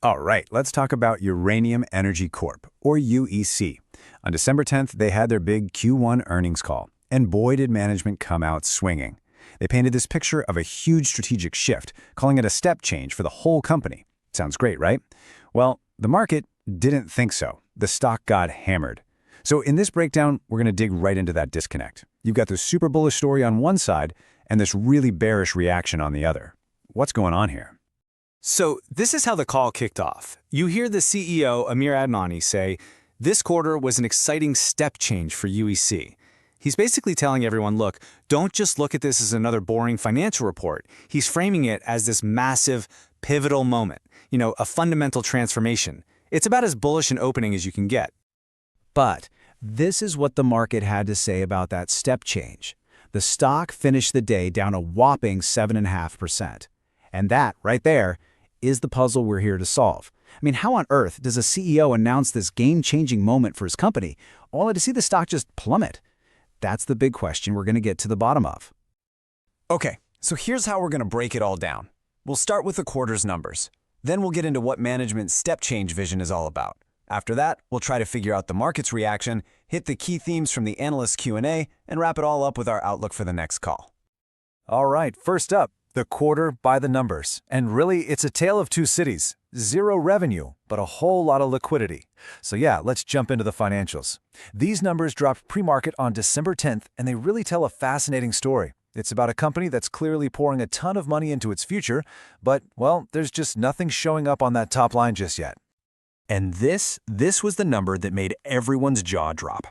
All right, let's talk about Uranium Energy Corp, or UEC. On December 10th, they had their big Q1 earnings call, and boy did management come out swinging. They painted this picture of a huge strategic shift, calling it a step change for the whole company. Sounds great, right? Well, the market didn't think so. The stock got hammered. So in this breakdown, we're going to dig right into that disconnect. You've got this super bullish story on one side and this really bearish reaction on the other. What's going on here? So this is how the call kicked off. You hear the CEO Amir Adnani say, this quarter was an exciting step change for UEC. He's basically telling everyone, look, don't just look at this as another boring financial report. He's framing it as this massive, pivotal moment, a fundamental transformation. It's about as bullish an opening as you can get. But this is what the market had to say about that step change. The stock finished the day down a whopping 7.5%. And that, right there, is the puzzle we're here to solve. I mean, how on earth does a CEO announce this game-changing moment for his company, only to see the stock just plummet? That's the big question we're going to get to the bottom of. Okay, so here's how we're going to break it all down. We'll start with the quarter's numbers. Then we'll get into what management's step change vision is all about. After that, we'll try to figure out the market's reaction, hit the key themes from the analyst Q&A, and wrap it all up with our outlook for the next call. All right, first up, the quarter by the numbers. And really, it's a tale of two cities. Zero revenue, but a whole lot of liquidity. So yeah, let's jump into the financials. These numbers dropped pre-market on December 10th, and they really tell a fascinating story. It's about a company that's clearly pouring a ton of money into its future, but, well, there's just nothing showing up on that top line just yet. And this was the number that made everyone's jaw drop.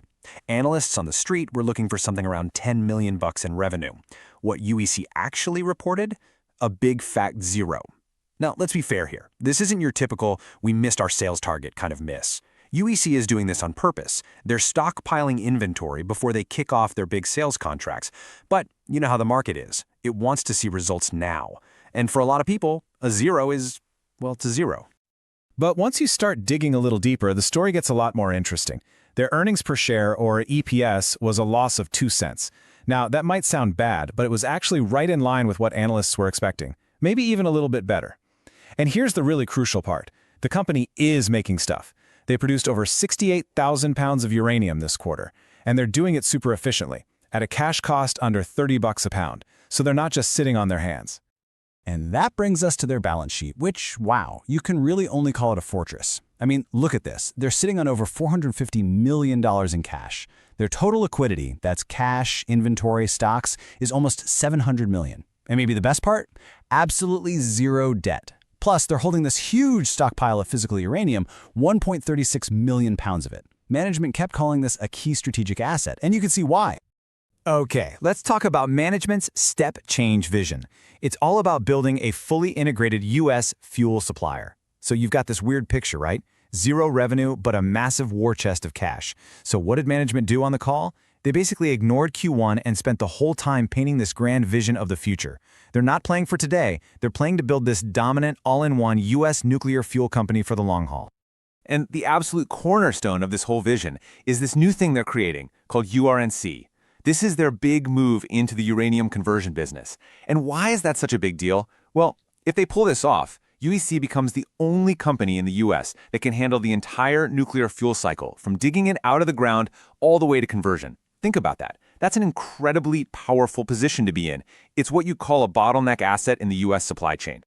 Analysts on the street were looking for something around $10 million in revenue. What UEC actually reported? A big fat zero. Now, let's be fair here. This isn't your typical, we missed our sales target kind of miss. UEC is doing this on purpose. They're stockpiling inventory before they kick off their big sales contracts. But you know how the market is. It wants to see results now. And for a lot of people, a zero is, well, it's a zero. But once you start digging a little deeper, the story gets a lot more interesting. Their earnings per share, or EPS, was a loss of 2 cents. Now, that might sound bad, but it was actually right in line with what analysts were expecting, maybe even a little bit better. And here's the really crucial part. The company is making stuff. They produced over 68,000 pounds of uranium this quarter, and they're doing it super efficiently, at a cash cost under $30 a pound, so they're not just sitting on their hands. And that brings us to their balance sheet, which, wow, you can really only call it a fortress. I mean, look at this. They're sitting on over $450 million in cash. Their total liquidity, that's cash, inventory, stocks, is almost $700 million. And maybe the best part? Absolutely zero debt. Plus, they're holding this huge stockpile of physical uranium, 1.36 million pounds of it. Management kept calling this a key strategic asset, and you can see why. Okay, let's talk about management's step change vision. It's all about building a fully integrated U.S. fuel supplier. So you've got this weird picture, right? Zero revenue, but a massive war chest of cash. So what did management do on the call? They basically ignored Q1 and spent the whole time painting this grand vision of the future. They're not playing for today. They're playing to build this dominant, all-in-one U.S. nuclear fuel company for the long haul. And the absolute cornerstone of this whole vision is this new thing they're creating called UR&C. This is their big move into the uranium conversion business. And why is that such a big deal? Well, if they pull this off, UEC becomes the only company in the U.S. that can handle the entire nuclear fuel cycle, from digging it out of the ground all the way to conversion. Think about that. That's an incredibly powerful position to be in. It's what you call a bottleneck asset in the U.S. supply chain.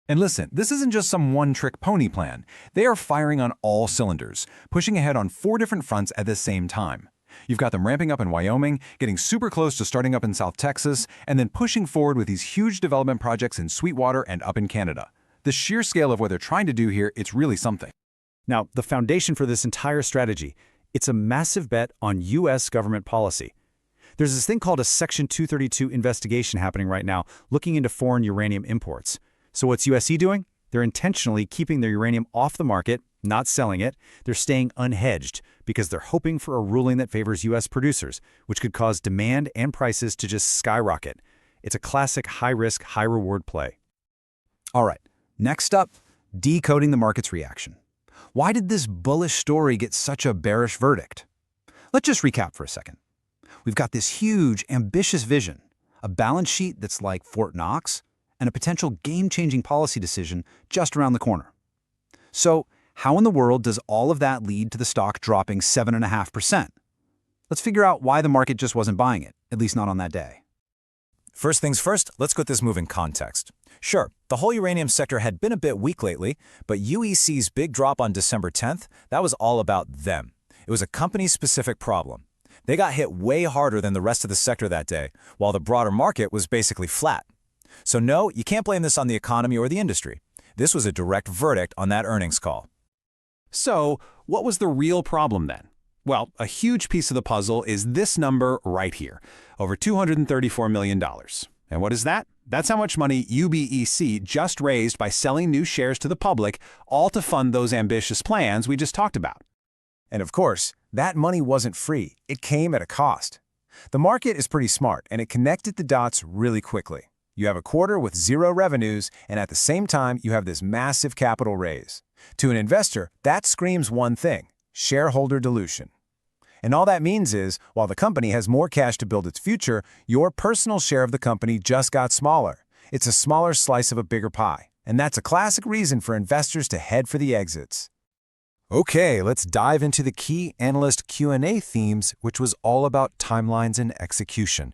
And listen, this isn't just some one-trick pony plan. They are firing on all cylinders, pushing ahead on 4 different fronts at the same time. You've got them ramping up in Wyoming, getting super close to starting up in South Texas, and then pushing forward with these huge development projects in Sweetwater and up in Canada. The sheer scale of what they're trying to do here, it's really something. Now, the foundation for this entire strategy, it's a massive bet on U.S. government policy. There's this thing called a Section 232 investigation happening right now, looking into foreign uranium imports. So what's USC doing? They're intentionally keeping their uranium off the market, not selling it. They're staying unhedged because they're hoping for a ruling that favors U.S. producers, which could cause demand and prices to just skyrocket. It's a classic high-risk, high-reward play. All right, next up, decoding the market's reaction. Why did this bullish story get such a bearish verdict? Let's just recap for a second. We've got this huge, ambitious vision, a balance sheet that's like Fort Knox, and a potential game-changing policy decision just around the corner. So, how in the world does all of that lead to the stock dropping 7.5%? Let's figure out why the market just wasn't buying it, at least not on that day. First things first, let's put this move in context. Sure, the whole uranium sector had been a bit weak lately, but UEC's big drop on December 10th, that was all about them. It was a company-specific problem. They got hit way harder than the rest of the sector that day, while the broader market was basically flat. So no, you can't blame this on the economy or the industry. This was a direct verdict on that earnings call. So, what was the real problem then? Well, a huge piece of the puzzle is this number right here, over $234 million. And what is that? That's how much money UBEC just raised by selling new shares to the public, all to fund those ambitious plans we just talked about. And of course, that money wasn't free. It came at a cost. The market is pretty smart, and it connected the dots really quickly. You have a quarter with zero revenues, and at the same time, you have this massive capital raise. To an investor, that screams one thing: shareholder dilution. And all that means is, while the company has more cash to build its future, your personal share of the company just got smaller. It's a smaller slice of a bigger pie. And that's a classic reason for investors to head for the exits. Okay, let's dive into the key analyst Q&A themes, which was all about timelines and execution.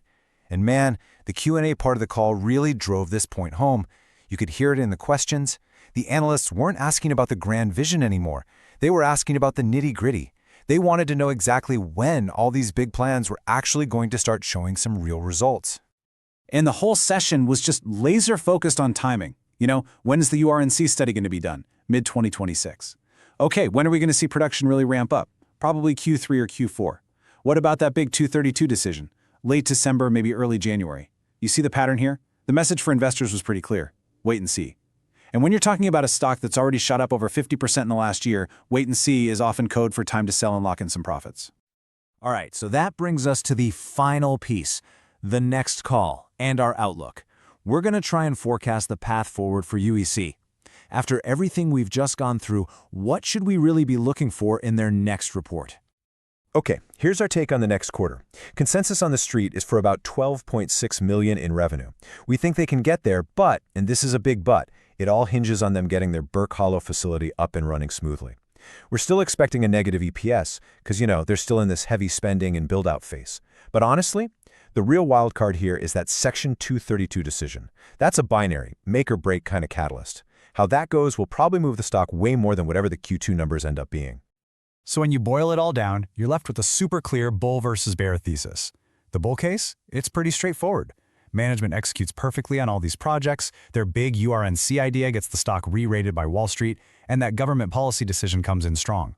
And man, the Q&A part of the call really drove this point home. You could hear it in the questions. The analysts weren't asking about the grand vision anymore. They were asking about the nitty-gritty. They wanted to know exactly when all these big plans were actually going to start showing some real results. And the whole session was just laser focused on timing. When is the UR&C study going to be done? Mid-2026. Okay, when are we going to see production really ramp up? Probably Q3 or Q4. What about that big 232 decision? Late December, maybe early January. You see the pattern here? The message for investors was pretty clear. Wait and see. And when you're talking about a stock that's already shot up over 50% in the last year, wait and see is often code for time to sell and lock in some profits. All right, so that brings us to the final piece, the next call and our outlook. We're going to try and forecast the path forward for UEC. After everything we've just gone through, what should we really be looking for in their next report? Okay, here's our take on the next quarter. Consensus on the street is for about $12.6 million in revenue. We think they can get there, but, and this is a big but, it all hinges on them getting their Burke Hollow facility up and running smoothly. We're still expecting a negative EPS because, they're still in this heavy spending and build-out phase. But honestly, the real wild card here is that Section 232 decision. That's a binary, make-or-break kind of catalyst. How that goes will probably move the stock way more than whatever the Q2 numbers end up being. So when you boil it all down, you're left with a super clear bull versus bear thesis. The bull case? It's pretty straightforward. Management executes perfectly on all these projects, their big UR&C idea gets the stock re-rated by Wall Street, and that government policy decision comes in strong.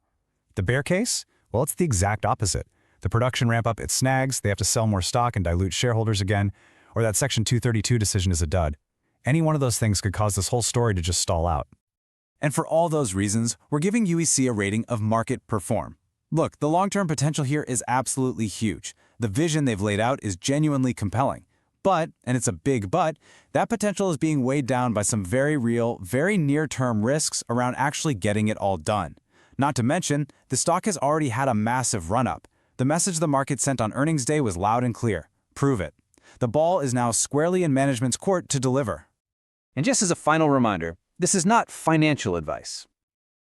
The bear case? Well, it's the exact opposite. The production ramp-up, it snags, they have to sell more stock and dilute shareholders again, or that Section 232 decision is a dud. Any one of those things could cause this whole story to just stall out. And for all those reasons, we're giving UEC a rating of market perform. Look, the long-term potential here is absolutely huge. The vision they've laid out is genuinely compelling. But, and it's a big but, that potential is being weighed down by some very real, very near-term risks around actually getting it all done. Not to mention, the stock has already had a massive run-up. The message the market sent on earnings day was loud and clear. Prove it. The ball is now squarely in management's court to deliver. And just as a final reminder, this is not financial advice.